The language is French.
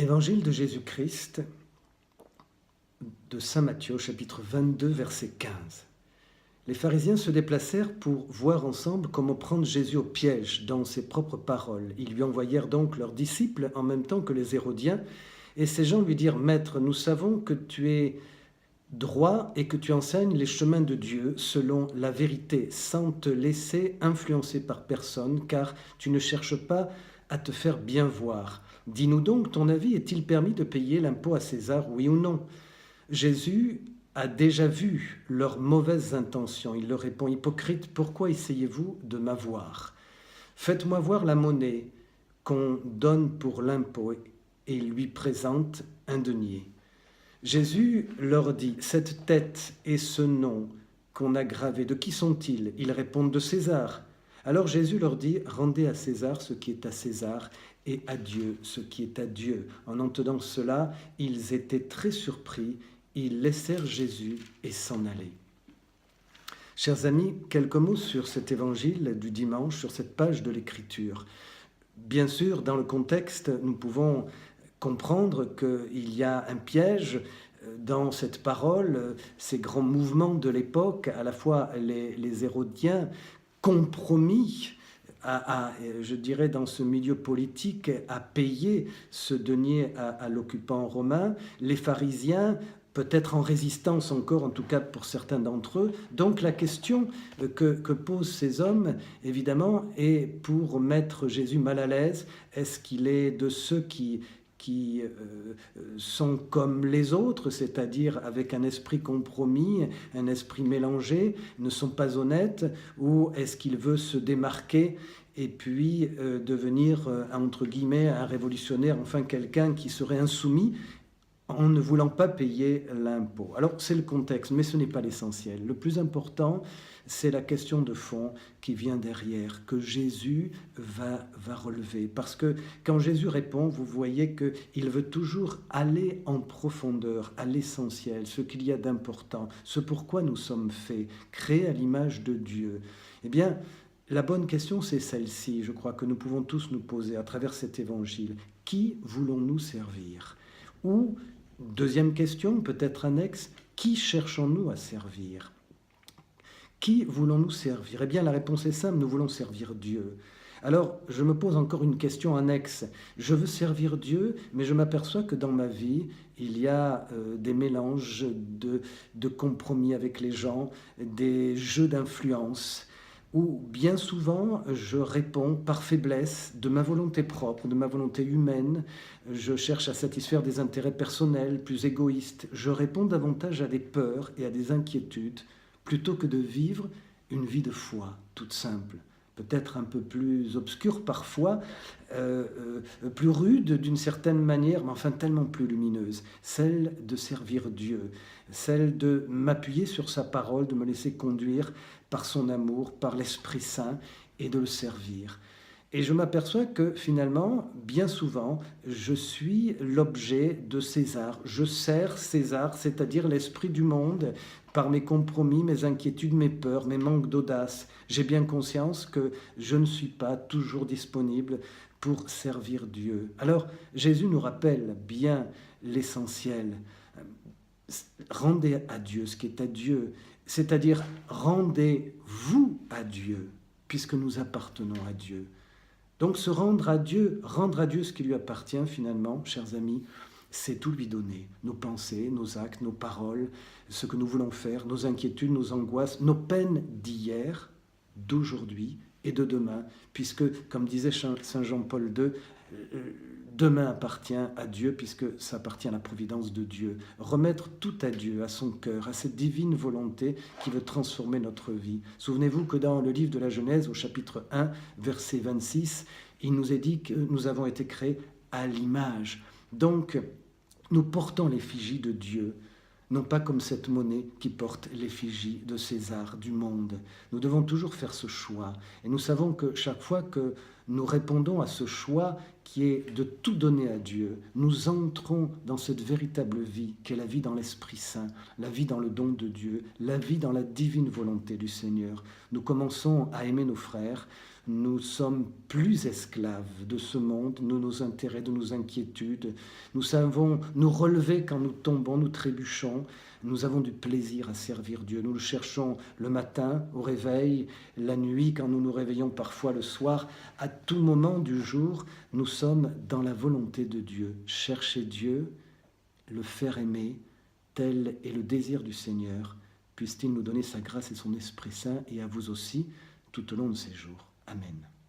Évangile de Jésus-Christ de Saint Matthieu, chapitre 22, verset 15. Les pharisiens se déplacèrent pour voir ensemble comment prendre Jésus au piège dans ses propres paroles. Ils lui envoyèrent donc leurs disciples en même temps que les Hérodiens, et ces gens lui dirent « Maître, nous savons que tu es droit et que tu enseignes les chemins de Dieu selon la vérité, sans te laisser influencer par personne, car tu ne cherches pas à te faire bien voir. Dis-nous donc, ton avis, est-il permis de payer l'impôt à César, oui ou non ?» Jésus a déjà vu leurs mauvaises intentions. Il leur répond « Hypocrite, pourquoi essayez-vous de m'avoir ? Faites-moi voir la monnaie qu'on donne pour l'impôt. » Et il lui présente un denier. Jésus leur dit « Cette tête et ce nom qu'on a gravé, de qui sont-ils » Ils répondent « De César ». Alors Jésus leur dit « Rendez à César ce qui est à César et à Dieu ce qui est à Dieu. » En entendant cela, ils étaient très surpris. Ils laissèrent Jésus et s'en allaient. Chers amis, quelques mots sur cet évangile du dimanche, sur cette page de l'Écriture. Bien sûr, dans le contexte, nous pouvons comprendre qu'il y a un piège dans cette parole, ces grands mouvements de l'époque, à la fois les Hérodiens compromis je dirais dans ce milieu politique, à payer ce denier à l'occupant romain, les pharisiens peut-être en résistance encore, en tout cas pour certains d'entre eux. Donc la question que posent ces hommes, évidemment, est pour mettre Jésus mal à l'aise. Est-ce qu'il est de ceux qui sont comme les autres, c'est-à-dire avec un esprit compromis, un esprit mélangé, ne sont pas honnêtes, ou est-ce qu'il veut se démarquer et puis devenir, entre guillemets, un révolutionnaire, enfin quelqu'un qui serait insoumis en ne voulant pas payer l'impôt. Alors, c'est le contexte, mais ce n'est pas l'essentiel. Le plus important, c'est la question de fond qui vient derrière, que Jésus va relever. Parce que quand Jésus répond, vous voyez qu'il veut toujours aller en profondeur, à l'essentiel, ce qu'il y a d'important, ce pourquoi nous sommes faits, créés à l'image de Dieu. Eh bien, la bonne question, c'est celle-ci, je crois que nous pouvons tous nous poser à travers cet évangile. Qui voulons-nous servir ? Ou, deuxième question, peut-être annexe, qui cherchons-nous à servir ? Qui voulons-nous servir ? Eh bien, la réponse est simple, nous voulons servir Dieu. Alors, je me pose encore une question annexe. Je veux servir Dieu, mais je m'aperçois que dans ma vie, il y a des mélanges de compromis avec les gens, des jeux d'influence, où bien souvent je réponds par faiblesse de ma volonté propre, de ma volonté humaine, je cherche à satisfaire des intérêts personnels, plus égoïstes, je réponds davantage à des peurs et à des inquiétudes, plutôt que de vivre une vie de foi toute simple, peut-être un peu plus obscure parfois, plus rude d'une certaine manière, mais enfin tellement plus lumineuse, celle de servir Dieu, celle de m'appuyer sur sa parole, de me laisser conduire par son amour, par l'Esprit Saint, et de le servir. Et je m'aperçois que finalement, bien souvent, je suis l'objet de César. Je sers César, c'est-à-dire l'esprit du monde, par mes compromis, mes inquiétudes, mes peurs, mes manques d'audace. J'ai bien conscience que je ne suis pas toujours disponible pour servir Dieu. Alors, Jésus nous rappelle bien l'essentiel. Rendez à Dieu ce qui est à Dieu, c'est-à-dire rendez-vous à Dieu, puisque nous appartenons à Dieu. Donc se rendre à Dieu ce qui lui appartient finalement, chers amis, c'est tout lui donner. Nos pensées, nos actes, nos paroles, ce que nous voulons faire, nos inquiétudes, nos angoisses, nos peines d'hier, d'aujourd'hui et de demain, puisque, comme disait Saint Jean-Paul II, demain appartient à Dieu puisque ça appartient à la providence de Dieu. Remettre tout à Dieu, à son cœur, à cette divine volonté qui veut transformer notre vie. Souvenez-vous que dans le livre de la Genèse, au chapitre 1, verset 26, il nous est dit que nous avons été créés à l'image. Donc, nous portons l'effigie de Dieu, non pas comme cette monnaie qui porte l'effigie de César, du monde. Nous devons toujours faire ce choix. Et nous savons que chaque fois que nous répondons à ce choix qui est de tout donner à Dieu, nous entrons dans cette véritable vie qu'est la vie dans l'Esprit Saint, la vie dans le don de Dieu, la vie dans la divine volonté du Seigneur. Nous commençons à aimer nos frères, nous sommes plus esclaves de ce monde, de nos intérêts, de nos inquiétudes. Nous savons nous relever quand nous tombons, nous trébuchons. Nous avons du plaisir à servir Dieu. Nous le cherchons le matin, au réveil, la nuit, quand nous nous réveillons parfois le soir. À tout moment du jour, nous sommes dans la volonté de Dieu. Chercher Dieu, le faire aimer, tel est le désir du Seigneur. Puisse-t-il nous donner sa grâce et son Esprit Saint, et à vous aussi, tout au long de ces jours. Amen.